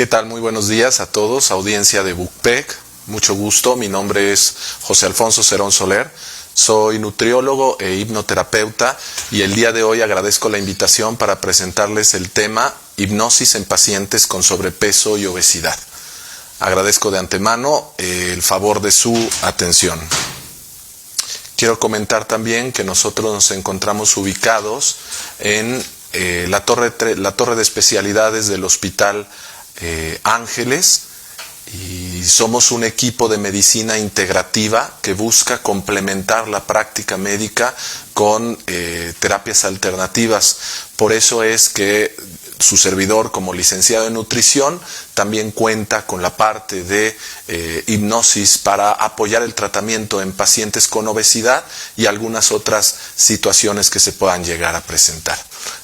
¿Qué tal? Muy buenos días a todos, audiencia de BUCPEC. Mucho gusto, mi nombre es José Alfonso Cerón Soler. Soy nutriólogo e hipnoterapeuta y el día de hoy agradezco la invitación para presentarles el tema hipnosis en pacientes con sobrepeso y obesidad. Agradezco de antemano el favor de su atención. Quiero comentar también que nosotros nos encontramos ubicados en la torre de especialidades del Hospital Ángeles, y somos un equipo de medicina integrativa que busca complementar la práctica médica con terapias alternativas. Por eso es que su servidor, como licenciado en nutrición, también cuenta con la parte de hipnosis para apoyar el tratamiento en pacientes con obesidad y algunas otras situaciones que se puedan llegar a presentar.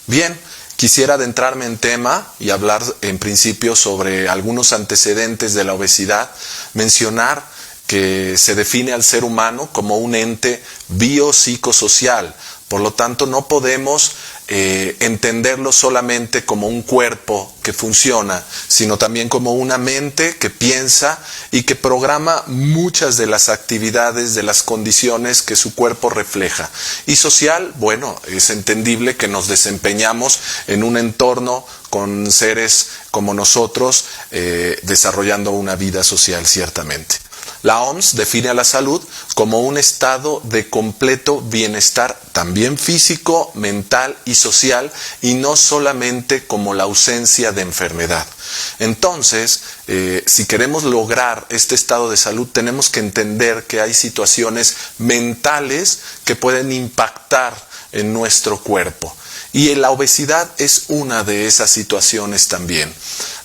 Bien. Quisiera adentrarme en tema y hablar en principio sobre algunos antecedentes de la obesidad, mencionar que se define al ser humano como un ente biopsicosocial, por lo tanto no podemos entenderlo solamente como un cuerpo que funciona, sino también como una mente que piensa y que programa muchas de las actividades, de las condiciones que su cuerpo refleja. Y social, bueno, es entendible que nos desempeñamos en un entorno con seres como nosotros, desarrollando una vida social ciertamente. La OMS define a la salud como un estado de completo bienestar, también físico, mental y social, y no solamente como la ausencia de enfermedad. Entonces, si queremos lograr este estado de salud, tenemos que entender que hay situaciones mentales que pueden impactar en nuestro cuerpo. Y la obesidad es una de esas situaciones también.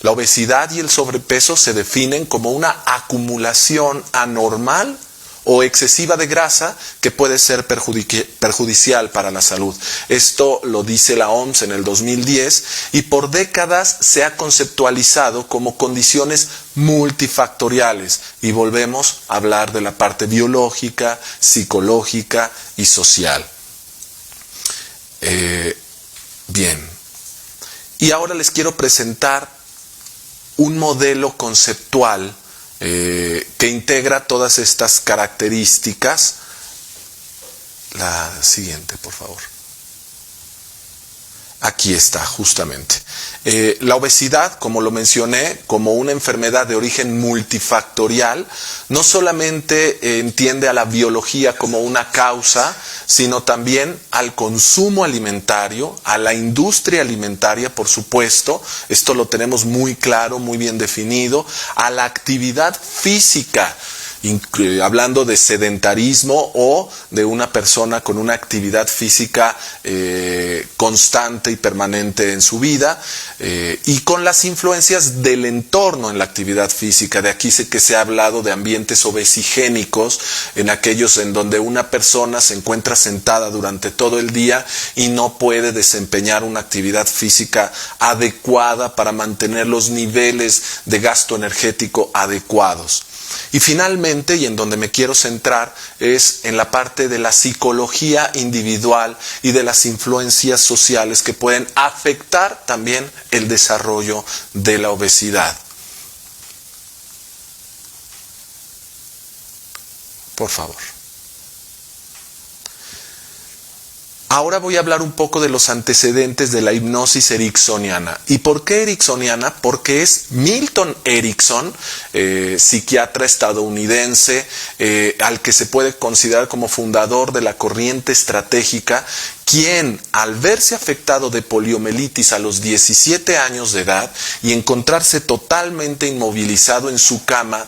La obesidad y el sobrepeso se definen como una acumulación anormal o excesiva de grasa que puede ser perjudicial para la salud. Esto lo dice la OMS en el 2010 y por décadas se ha conceptualizado como condiciones multifactoriales. Y volvemos a hablar de la parte biológica, psicológica y social. Bien, y ahora les quiero presentar un modelo conceptual que integra todas estas características. La siguiente, por favor. Aquí está, justamente. La obesidad, como lo mencioné, como una enfermedad de origen multifactorial, no solamente entiende a la biología como una causa, sino también al consumo alimentario, a la industria alimentaria, por supuesto, esto lo tenemos muy claro, muy bien definido, a la actividad física, hablando de sedentarismo o de una persona con una actividad física constante y permanente en su vida, y con las influencias del entorno en la actividad física. De aquí que se ha hablado de ambientes obesigénicos, en aquellos en donde una persona se encuentra sentada durante todo el día y no puede desempeñar una actividad física adecuada para mantener los niveles de gasto energético adecuados. Y finalmente, y en donde me quiero centrar, es en la parte de la psicología individual y de las influencias sociales que pueden afectar también el desarrollo de la obesidad. Por favor. Ahora voy a hablar un poco de los antecedentes de la hipnosis ericksoniana. ¿Y por qué ericksoniana? Porque es Milton Erickson, psiquiatra estadounidense, al que se puede considerar como fundador de la corriente estratégica, quien, al verse afectado de poliomielitis a los 17 años de edad y encontrarse totalmente inmovilizado en su cama,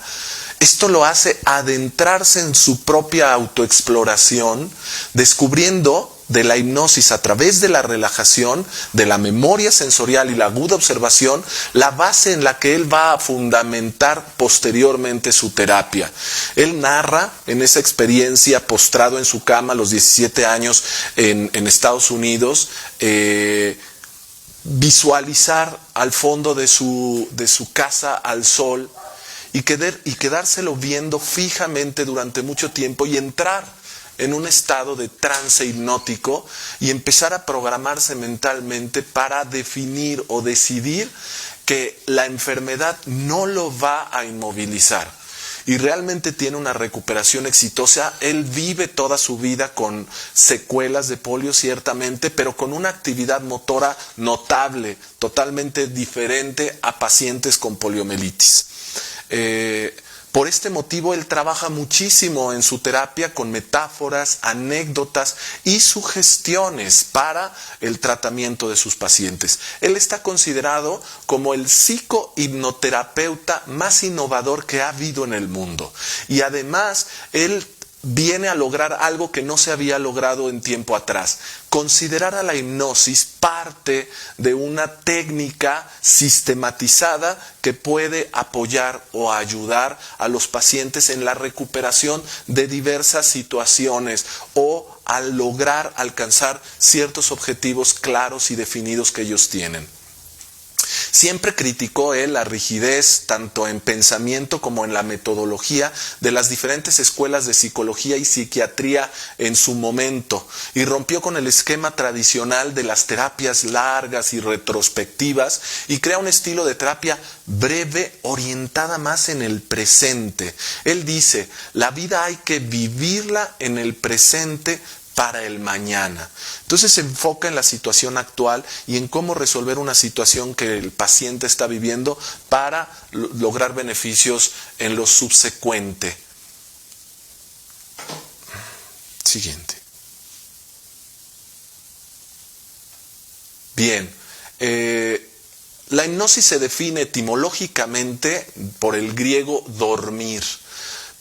esto lo hace adentrarse en su propia autoexploración, descubriendo de la hipnosis a través de la relajación, de la memoria sensorial y la aguda observación, la base en la que él va a fundamentar posteriormente su terapia. Él narra en esa experiencia postrado en su cama a los 17 años en Estados Unidos, visualizar al fondo de su casa al sol y quedárselo viendo fijamente durante mucho tiempo y entrar en un estado de trance hipnótico y empezar a programarse mentalmente para definir o decidir que la enfermedad no lo va a inmovilizar y realmente tiene una recuperación exitosa. Él vive toda su vida con secuelas de polio, ciertamente, pero con una actividad motora notable, totalmente diferente a pacientes con poliomielitis. Por este motivo, él trabaja muchísimo en su terapia con metáforas, anécdotas y sugestiones para el tratamiento de sus pacientes. Él está considerado como el psicohipnoterapeuta más innovador que ha habido en el mundo. Y además, él viene a lograr algo que no se había logrado en tiempo atrás: considerar a la hipnosis parte de una técnica sistematizada que puede apoyar o ayudar a los pacientes en la recuperación de diversas situaciones o a lograr alcanzar ciertos objetivos claros y definidos que ellos tienen. Siempre criticó él la rigidez, tanto en pensamiento como en la metodología, de las diferentes escuelas de psicología y psiquiatría en su momento, y rompió con el esquema tradicional de las terapias largas y retrospectivas, y crea un estilo de terapia breve, orientada más en el presente. Él dice: la vida hay que vivirla en el presente para el mañana. Entonces se enfoca en la situación actual y en cómo resolver una situación que el paciente está viviendo para lograr beneficios en lo subsecuente. Siguiente. Bien. La hipnosis se define etimológicamente por el griego dormir,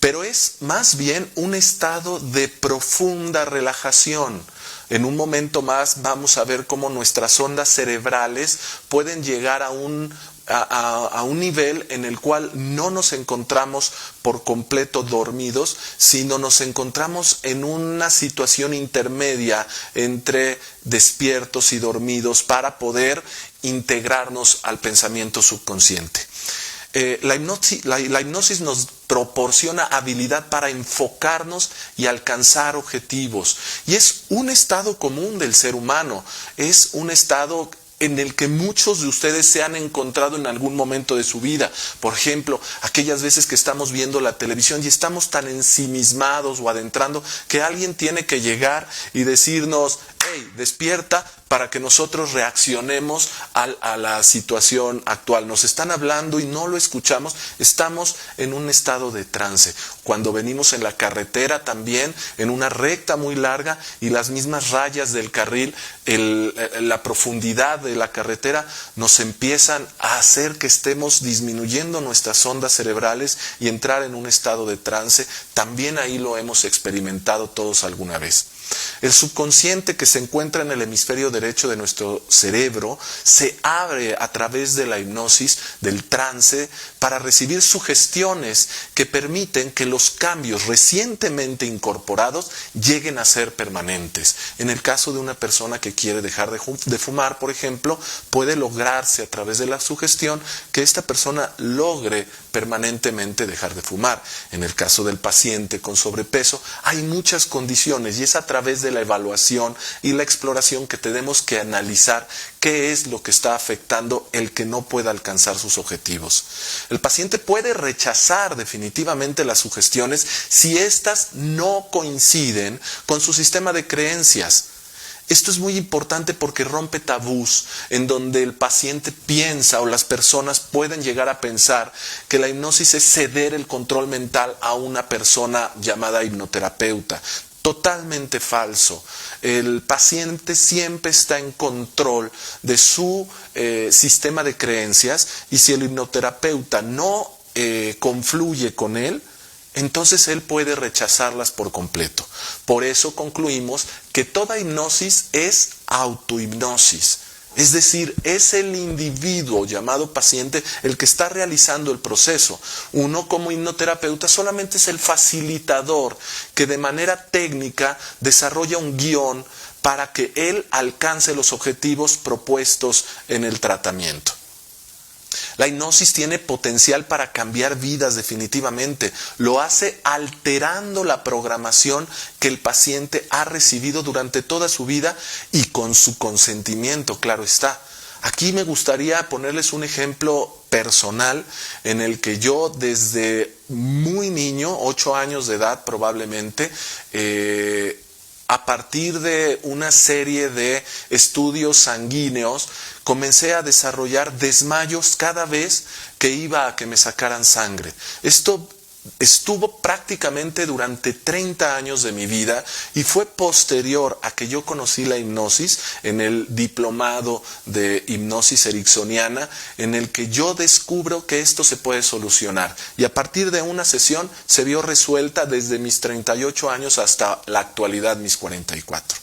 pero es más bien un estado de profunda relajación. En un momento más vamos a ver cómo nuestras ondas cerebrales pueden llegar a un nivel en el cual no nos encontramos por completo dormidos, sino nos encontramos en una situación intermedia entre despiertos y dormidos para poder integrarnos al pensamiento subconsciente. La hipnosis nos proporciona habilidad para enfocarnos y alcanzar objetivos. Y es un estado común del ser humano. Es un estado en el que muchos de ustedes se han encontrado en algún momento de su vida. Por ejemplo, aquellas veces que estamos viendo la televisión y estamos tan ensimismados o adentrando que alguien tiene que llegar y decirnos: hey, despierta, para que nosotros reaccionemos a la situación actual. Nos están hablando y no lo escuchamos, estamos en un estado de trance. Cuando venimos en la carretera también, en una recta muy larga, y las mismas rayas del carril, la profundidad de la carretera nos empiezan a hacer que estemos disminuyendo nuestras ondas cerebrales y entrar en un estado de trance. También ahí lo hemos experimentado todos alguna vez. El subconsciente, que se encuentra en el hemisferio derecho de nuestro cerebro, se abre a través de la hipnosis, del trance, para recibir sugestiones que permiten que los cambios recientemente incorporados lleguen a ser permanentes. En el caso de una persona que quiere dejar de fumar, por ejemplo, puede lograrse a través de la sugestión que esta persona logre permanentemente dejar de fumar. En el caso del paciente con sobrepeso, hay muchas condiciones, y es a través de la evaluación y la exploración que tenemos que analizar qué es lo que está afectando el que no pueda alcanzar sus objetivos. El paciente puede rechazar definitivamente las sugestiones si éstas no coinciden con su sistema de creencias. Esto es muy importante porque rompe tabús en donde el paciente piensa, o las personas pueden llegar a pensar, que la hipnosis es ceder el control mental a una persona llamada hipnoterapeuta. Totalmente falso. El paciente siempre está en control de su sistema de creencias, y si el hipnoterapeuta no confluye con él, entonces él puede rechazarlas por completo. Por eso concluimos que toda hipnosis es autohipnosis. Es decir, es el individuo llamado paciente el que está realizando el proceso. Uno, como hipnoterapeuta, solamente es el facilitador que de manera técnica desarrolla un guión para que él alcance los objetivos propuestos en el tratamiento. La hipnosis tiene potencial para cambiar vidas definitivamente. Lo hace alterando la programación que el paciente ha recibido durante toda su vida, y con su consentimiento, claro está. Aquí me gustaría ponerles un ejemplo personal en el que yo desde muy niño, 8 años de edad probablemente, a partir de una serie de estudios sanguíneos, comencé a desarrollar desmayos cada vez que iba a que me sacaran sangre. Esto estuvo prácticamente durante 30 años de mi vida y fue posterior a que yo conocí la hipnosis en el diplomado de hipnosis ericksoniana, en el que yo descubro que esto se puede solucionar. Y a partir de una sesión se vio resuelta desde mis 38 años hasta la actualidad, mis 44.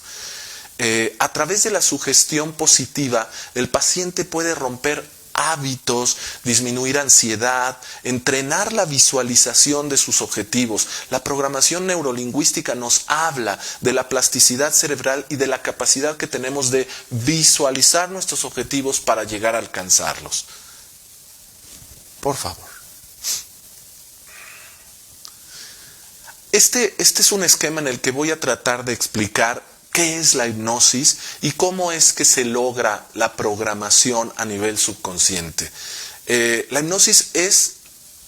A través de la sugestión positiva, el paciente puede romper hábitos, disminuir ansiedad, entrenar la visualización de sus objetivos. La programación neurolingüística nos habla de la plasticidad cerebral y de la capacidad que tenemos de visualizar nuestros objetivos para llegar a alcanzarlos. Por favor. Este es un esquema en el que voy a tratar de explicar qué es la hipnosis y cómo es que se logra la programación a nivel subconsciente. La hipnosis es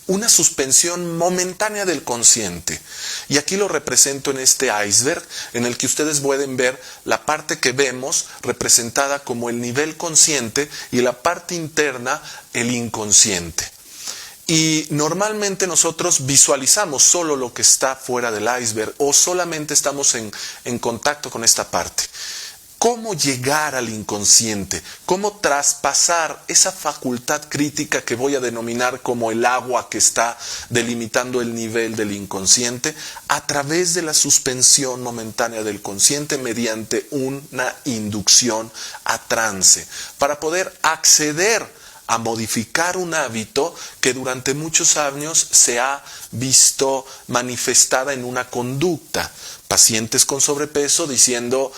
una suspensión momentánea del consciente. Y aquí lo represento en este iceberg, en el que ustedes pueden ver la parte que vemos representada como el nivel consciente y la parte interna, el inconsciente. Y normalmente nosotros visualizamos solo lo que está fuera del iceberg o solamente estamos en contacto con esta parte. ¿Cómo llegar al inconsciente? ¿Cómo traspasar esa facultad crítica que voy a denominar como el agua que está delimitando el nivel del inconsciente a través de la suspensión momentánea del consciente mediante una inducción a trance para poder acceder a modificar un hábito que durante muchos años se ha visto manifestada en una conducta? Pacientes con sobrepeso diciendo,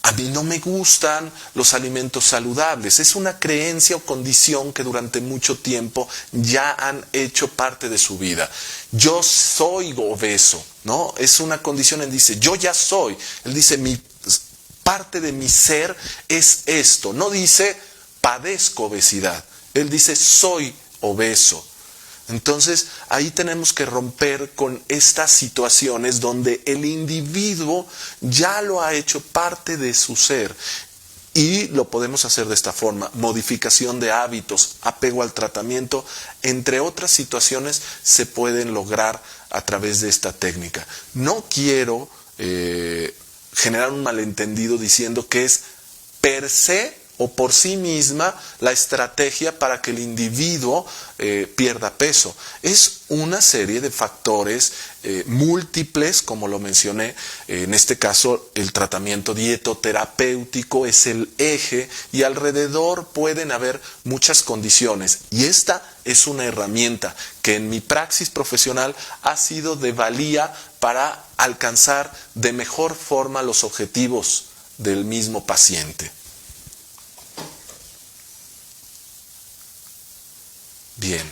a mí no me gustan los alimentos saludables. Es una creencia o condición que durante mucho tiempo ya han hecho parte de su vida. Yo soy obeso, ¿no? Es una condición, él dice, yo ya soy. Él dice, parte de mi ser es esto. No dice, padezco obesidad. Él dice, soy obeso. Entonces, ahí tenemos que romper con estas situaciones donde el individuo ya lo ha hecho parte de su ser. Y lo podemos hacer de esta forma: modificación de hábitos, apego al tratamiento, entre otras situaciones se pueden lograr a través de esta técnica. No quiero generar un malentendido diciendo que es per se o por sí misma la estrategia para que el individuo pierda peso. Es una serie de factores múltiples, como lo mencioné. En este caso, el tratamiento dietoterapéutico es el eje y alrededor pueden haber muchas condiciones. Y esta es una herramienta que en mi praxis profesional ha sido de valía para alcanzar de mejor forma los objetivos del mismo paciente. Bien,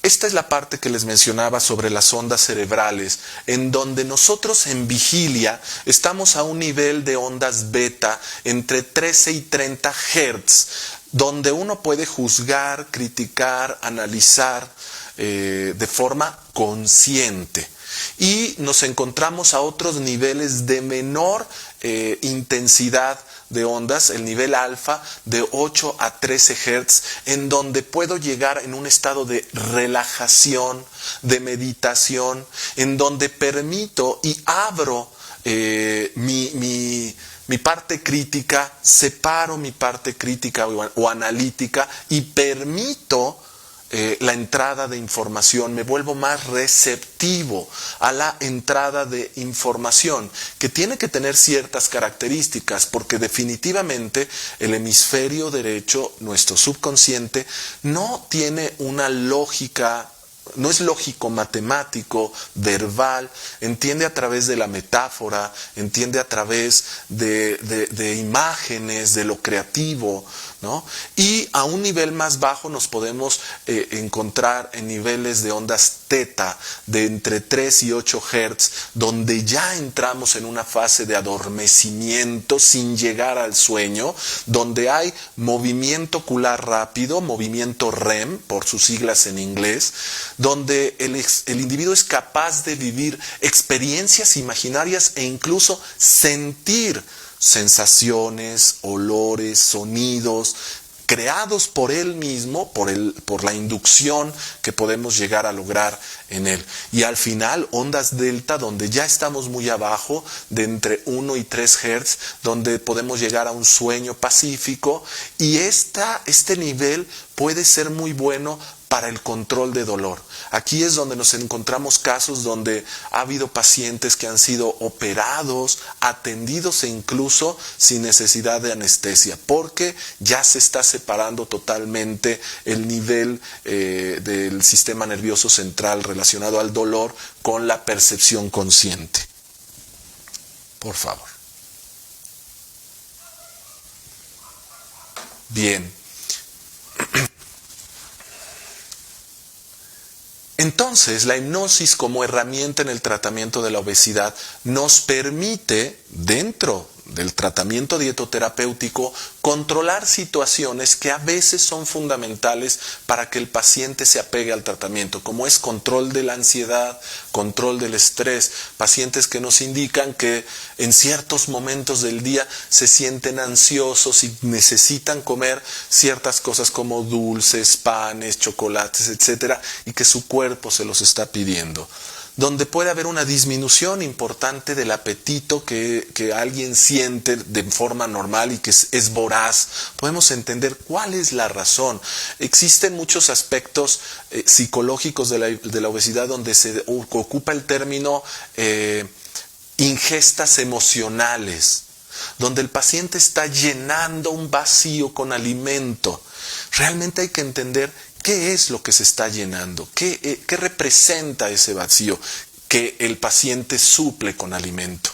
esta es la parte que les mencionaba sobre las ondas cerebrales, en donde nosotros en vigilia estamos a un nivel de ondas beta entre 13 y 30 Hz, donde uno puede juzgar, criticar, analizar de forma consciente. Y nos encontramos a otros niveles de menor intensidad de ondas, el nivel alfa de 8 a 13 Hz, en donde puedo llegar en un estado de relajación, de meditación, en donde permito y abro mi parte crítica, separo mi parte crítica o analítica y permito la entrada de información, me vuelvo más receptivo a la entrada de información, que tiene que tener ciertas características, porque definitivamente el hemisferio derecho, nuestro subconsciente, no tiene una lógica, no es lógico matemático, verbal, entiende a través de la metáfora, entiende a través de imágenes, de lo creativo, ¿no? Y a un nivel más bajo nos podemos encontrar en niveles de ondas teta de entre 3 y 8 Hz, donde ya entramos en una fase de adormecimiento sin llegar al sueño, donde hay movimiento ocular rápido, movimiento REM, por sus siglas en inglés, donde el individuo es capaz de vivir experiencias imaginarias e incluso sentir sensaciones, olores, sonidos, creados por él mismo, por la inducción que podemos llegar a lograr en él. Y al final, ondas delta, donde ya estamos muy abajo, de entre 1 y 3 Hz, donde podemos llegar a un sueño pacífico, y este nivel puede ser muy bueno para el control de dolor. Aquí es donde nos encontramos casos donde ha habido pacientes que han sido operados, atendidos e incluso sin necesidad de anestesia, porque ya se está separando totalmente el nivel del sistema nervioso central relacionado al dolor con la percepción consciente. Por favor. Bien. Entonces, la hipnosis como herramienta en el tratamiento de la obesidad nos permite, dentro del tratamiento dietoterapéutico, controlar situaciones que a veces son fundamentales para que el paciente se apegue al tratamiento, como es control de la ansiedad, control del estrés, pacientes que nos indican que en ciertos momentos del día se sienten ansiosos y necesitan comer ciertas cosas como dulces, panes, chocolates, etcétera, y que su cuerpo se los está pidiendo. Donde puede haber una disminución importante del apetito que alguien siente de forma normal y que es voraz. Podemos entender cuál es la razón. Existen muchos aspectos psicológicos de la obesidad donde se ocupa el término ingestas emocionales, donde el paciente está llenando un vacío con alimento. Realmente hay que entender ¿qué es lo que se está llenando? ¿Qué representa ese vacío que el paciente suple con alimento?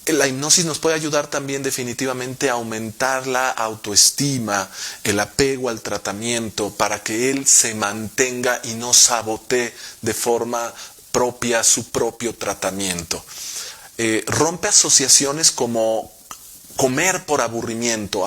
La hipnosis nos puede ayudar también definitivamente a aumentar la autoestima, el apego al tratamiento, para que él se mantenga y no sabotee de forma propia su propio tratamiento. Rompe asociaciones como comer por aburrimiento,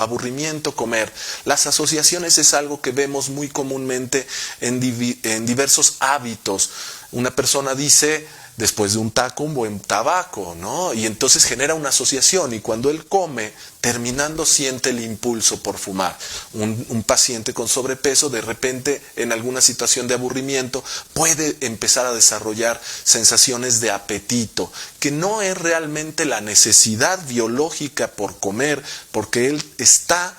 comer. Las asociaciones es algo que vemos muy comúnmente en diversos hábitos. Una persona dice, después de un taco, un buen tabaco, ¿no? Y entonces genera una asociación, y cuando él come, terminando siente el impulso por fumar. Un paciente con sobrepeso, de repente, en alguna situación de aburrimiento, puede empezar a desarrollar sensaciones de apetito, que no es realmente la necesidad biológica por comer, porque él está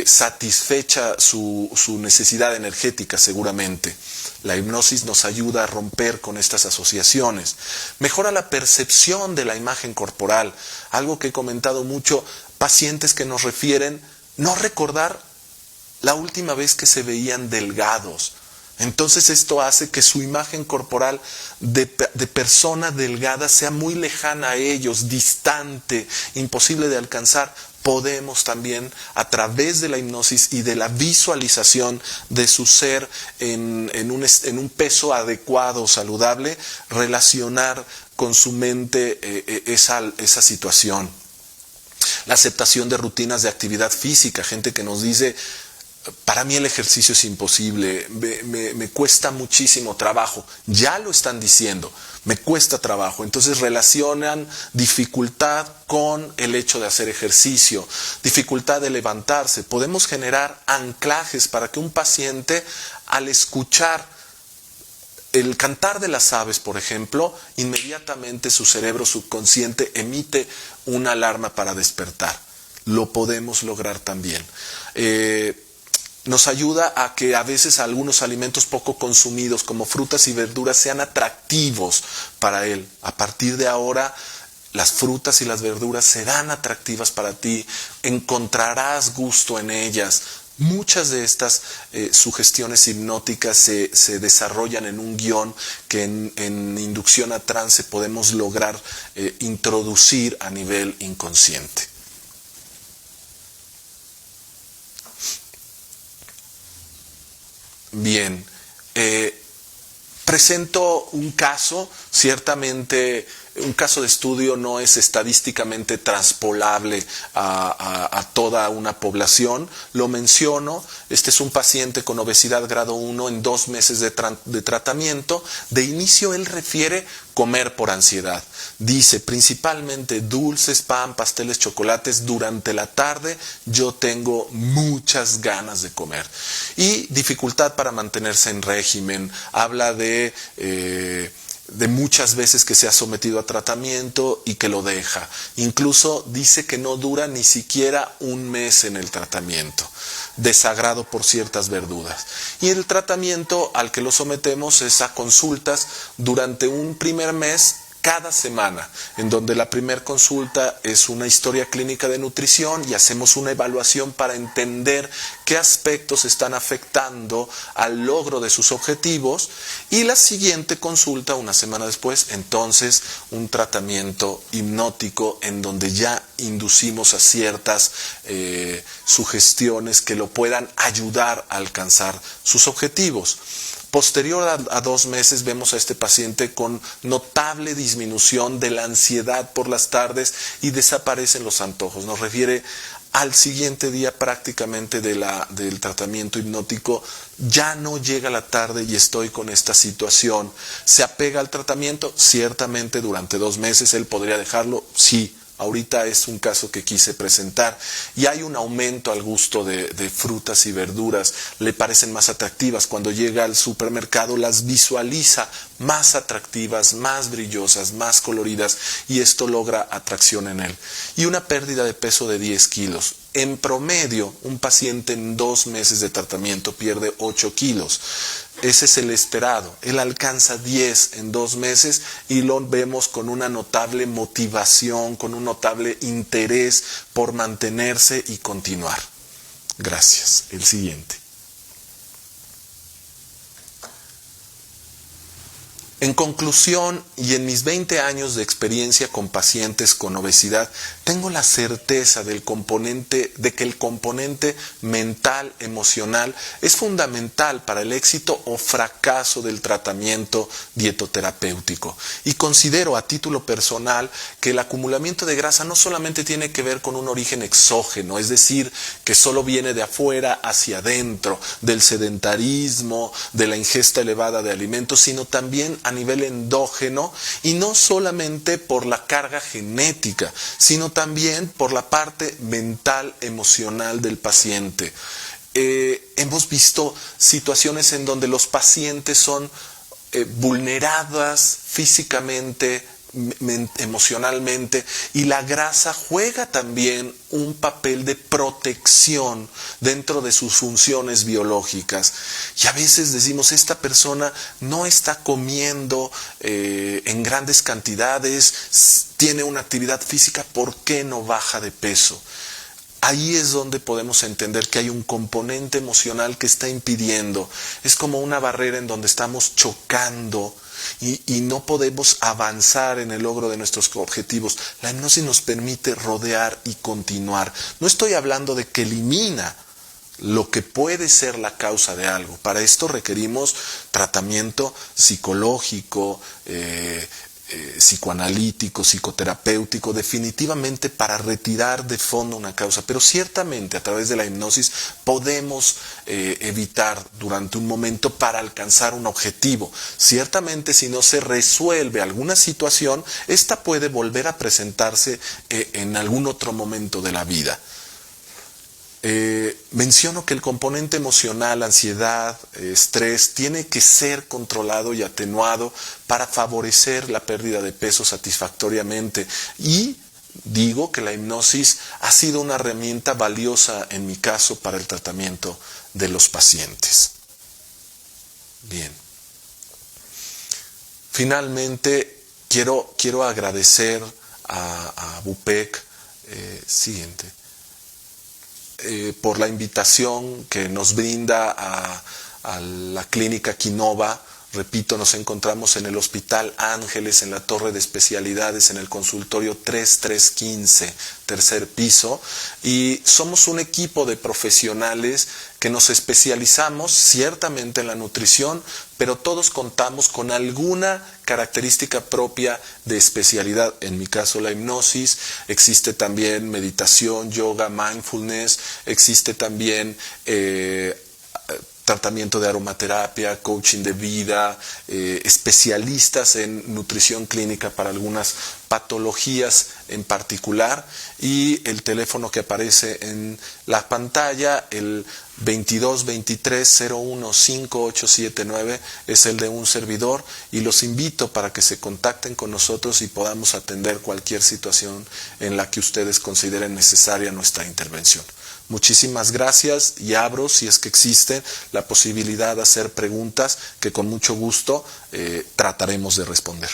satisfecha su necesidad energética seguramente. La hipnosis nos ayuda a romper con estas asociaciones. Mejora la percepción de la imagen corporal, algo que he comentado mucho, pacientes que nos refieren no recordar la última vez que se veían delgados. Entonces esto hace que su imagen corporal de persona delgada sea muy lejana a ellos, distante, imposible de alcanzar. Podemos también, a través de la hipnosis y de la visualización de su ser en un peso adecuado, saludable, relacionar con su mente esa situación. La aceptación de rutinas de actividad física, gente que nos dice, para mí el ejercicio es imposible, me cuesta muchísimo trabajo. Ya lo están diciendo, me cuesta trabajo. Entonces relacionan dificultad con el hecho de hacer ejercicio, dificultad de levantarse. Podemos generar anclajes para que un paciente, al escuchar el cantar de las aves, por ejemplo, inmediatamente su cerebro subconsciente emite una alarma para despertar. Lo podemos lograr también. Nos ayuda a que a veces algunos alimentos poco consumidos, como frutas y verduras, sean atractivos para él. A partir de ahora, las frutas y las verduras serán atractivas para ti, encontrarás gusto en ellas. Muchas de estas sugestiones hipnóticas se desarrollan en un guión que en inducción a trance podemos lograr introducir a nivel inconsciente. Bien, presento un caso, ciertamente un caso de estudio no es estadísticamente transpolable a toda una población, lo menciono, este es un paciente con obesidad grado 1 en 2 meses de tratamiento, de inicio él refiere comer por ansiedad, dice principalmente dulces, pan, pasteles, chocolates, durante la tarde yo tengo muchas ganas de comer y dificultad para mantenerse en régimen, habla de muchas veces que se ha sometido a tratamiento y que lo deja. Incluso dice que no dura ni siquiera un mes en el tratamiento. Desagrado por ciertas verduras. Y el tratamiento al que lo sometemos es a consultas durante un primer mes cada semana, en donde la primera consulta es una historia clínica de nutrición y hacemos una evaluación para entender qué aspectos están afectando al logro de sus objetivos, y la siguiente consulta, una semana después, entonces un tratamiento hipnótico en donde ya inducimos a ciertas sugestiones que lo puedan ayudar a alcanzar sus objetivos. Posterior a 2 meses vemos a este paciente con notable disminución de la ansiedad por las tardes y desaparecen los antojos. Nos refiere al siguiente día prácticamente del tratamiento hipnótico, ya no llega la tarde y estoy con esta situación. ¿Se apega al tratamiento? Ciertamente durante 2 meses él podría dejarlo, sí. Ahorita es un caso que quise presentar y hay un aumento al gusto de frutas y verduras, le parecen más atractivas. Cuando llega al supermercado las visualiza más atractivas, más brillosas, más coloridas y esto logra atracción en él. Y una pérdida de peso de 10 kilos. En promedio, un paciente en 2 meses de tratamiento pierde 8 kilos. Ese es el esperado. Él alcanza 10 en 2 meses y lo vemos con una notable motivación, con un notable interés por mantenerse y continuar. Gracias. El siguiente. En conclusión, y en mis 20 años de experiencia con pacientes con obesidad, tengo la certeza de que el componente mental, emocional, es fundamental para el éxito o fracaso del tratamiento dietoterapéutico. Y considero a título personal que el acumulamiento de grasa no solamente tiene que ver con un origen exógeno, es decir, que solo viene de afuera hacia adentro, del sedentarismo, de la ingesta elevada de alimentos, sino también a nivel endógeno, y no solamente por la carga genética, sino también por la parte mental, emocional del paciente. Hemos visto situaciones en donde los pacientes son vulneradas físicamente, emocionalmente, y la grasa juega también un papel de protección dentro de sus funciones biológicas. Y a veces decimos, esta persona no está comiendo en grandes cantidades, tiene una actividad física, ¿por qué no baja de peso? Ahí es donde podemos entender que hay un componente emocional que está impidiendo. Es como una barrera en donde estamos chocando y no podemos avanzar en el logro de nuestros objetivos. La hipnosis nos permite rodear y continuar. No estoy hablando de que elimina lo que puede ser la causa de algo. Para esto requerimos tratamiento psicológico, psicoanalítico, psicoterapéutico, definitivamente para retirar de fondo una causa, pero ciertamente a través de la hipnosis podemos evitar durante un momento para alcanzar un objetivo. Ciertamente si no se resuelve alguna situación, esta puede volver a presentarse en algún otro momento de la vida. Menciono que el componente emocional, ansiedad, estrés, tiene que ser controlado y atenuado para favorecer la pérdida de peso satisfactoriamente. Y digo que la hipnosis ha sido una herramienta valiosa en mi caso para el tratamiento de los pacientes. Bien. Finalmente, quiero agradecer a Bupec, siguiente. Por la invitación que nos brinda a la clínica Quinova. Repito, nos encontramos en el Hospital Ángeles, en la Torre de Especialidades, en el consultorio 3315, tercer piso, y somos un equipo de profesionales que nos especializamos ciertamente en la nutrición, pero todos contamos con alguna característica propia de especialidad. En mi caso, la hipnosis, existe también meditación, yoga, mindfulness, existe también tratamiento de aromaterapia, coaching de vida, especialistas en nutrición clínica para algunas patologías en particular, y el teléfono que aparece en la pantalla, el 2223-015879, es el de un servidor, y los invito para que se contacten con nosotros y podamos atender cualquier situación en la que ustedes consideren necesaria nuestra intervención. Muchísimas gracias, y abro, si es que existe, la posibilidad de hacer preguntas que con mucho gusto trataremos de responder.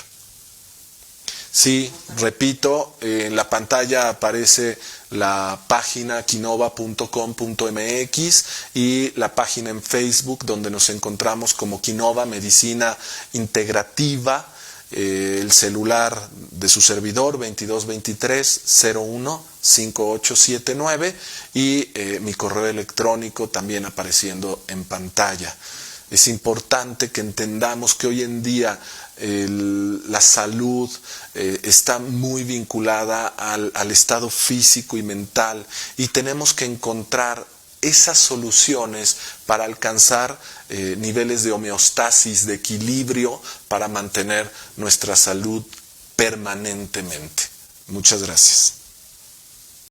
Sí, repito, en la pantalla aparece la página quinova.com.mx y la página en Facebook donde nos encontramos como Quinova Medicina Integrativa. El celular de su servidor 2223-015879 y mi correo electrónico también apareciendo en pantalla. Es importante que entendamos que hoy en día la salud está muy vinculada al estado físico y mental, y tenemos que encontrar esas soluciones para alcanzar niveles de homeostasis, de equilibrio, para mantener nuestra salud permanentemente. Muchas gracias.